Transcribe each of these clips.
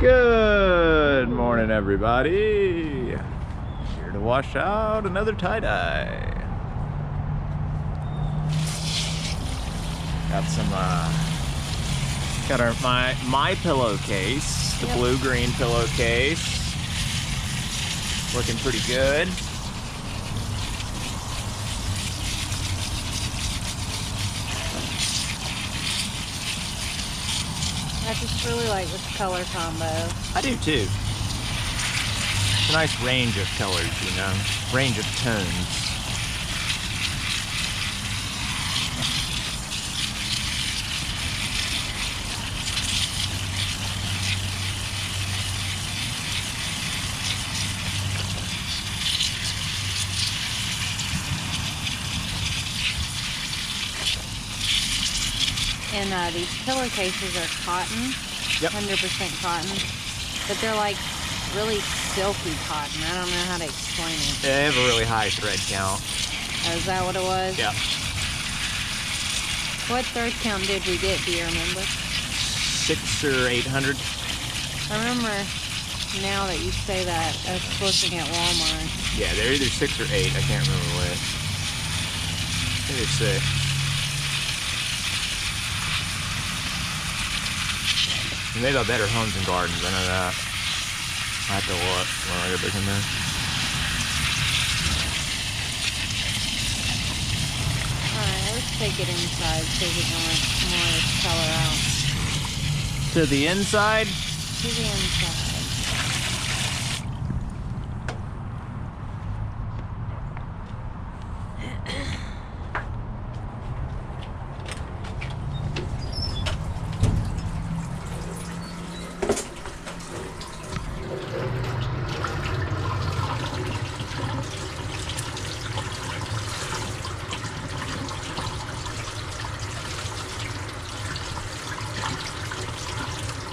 Good morning, everybody. Here to wash out another tie-dye. Got some, got my pillowcase, the blue-green pillowcase. Looking pretty good. I just really like this color combo. I do too. It's a nice range of colors, you know, range of tones. And these pillowcases are cotton, 100% cotton, but they're like really silky cotton. I don't know how to explain it. They have a really high thread count. Oh, is that what it was? Yeah. What thread count did we get, do you remember? 600 or 800. I remember now that you say that, I was looking at Walmart. Yeah, they're either 6 or 8. I can't remember which. I think they're 6. And they got better homes and gardens, I know that. I have to look when I get back in there. Alright, let's take it inside so we can let more of this color out. To the inside? To the inside.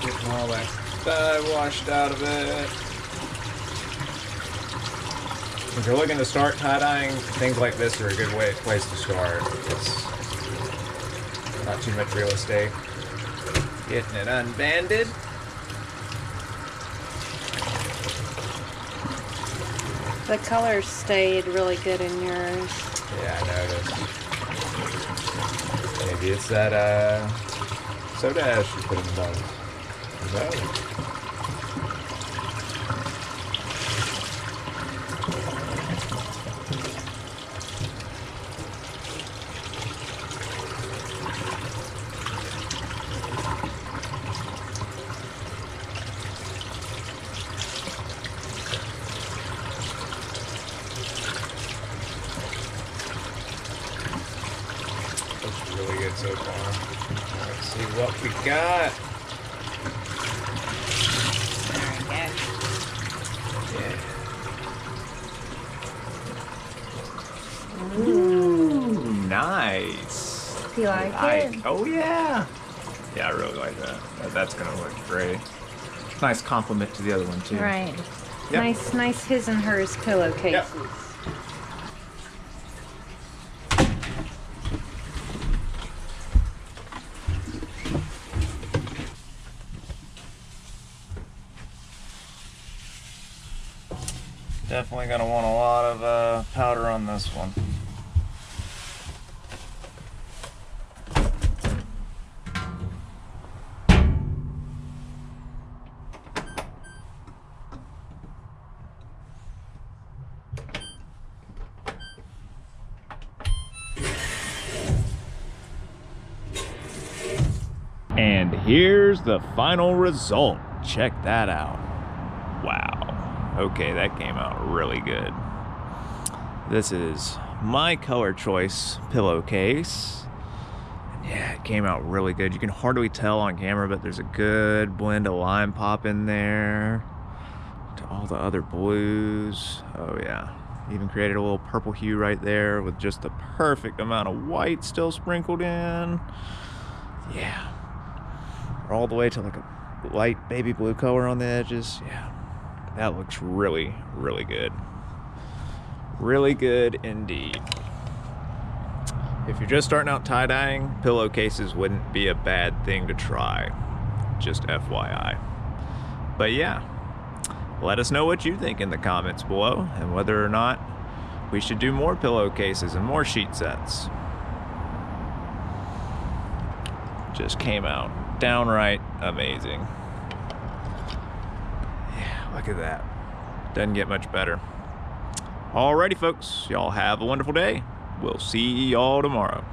Getting all that dye washed out of it. If you're looking to start tie-dyeing, things like this are a good place to start. It's not too much real estate. Getting it unbanded. The color stayed really good in yours. Yeah, I noticed. Maybe it's that soda ash you put in the bottle. No. Looks really good so far. Let's see what we got. Ooh, nice. Do you like it? Oh yeah. Yeah, I really like that. That's gonna look great. Nice compliment to the other one too. Right. Yep. Nice his and hers pillowcases. Yep. Definitely gonna want a lot of powder on this one. And here's the final result. Check that out. Wow. Okay, that came out really good. This is my color choice pillowcase. Yeah, it came out really good. You can hardly tell on camera, but there's a good blend of lime pop in there to all the other blues. Oh yeah. Even created a little purple hue right there with just the perfect amount of white still sprinkled in. Yeah. All the way to like a light baby blue color on the edges. Yeah. That looks really, really good. Really good indeed. If you're just starting out tie-dyeing, pillowcases wouldn't be a bad thing to try. Just FYI. But yeah, let us know what you think in the comments below and whether or not we should do more pillowcases and more sheet sets. Just came out downright amazing. Yeah, look at that. Doesn't get much better. Alrighty folks, y'all have a wonderful day. We'll see y'all tomorrow.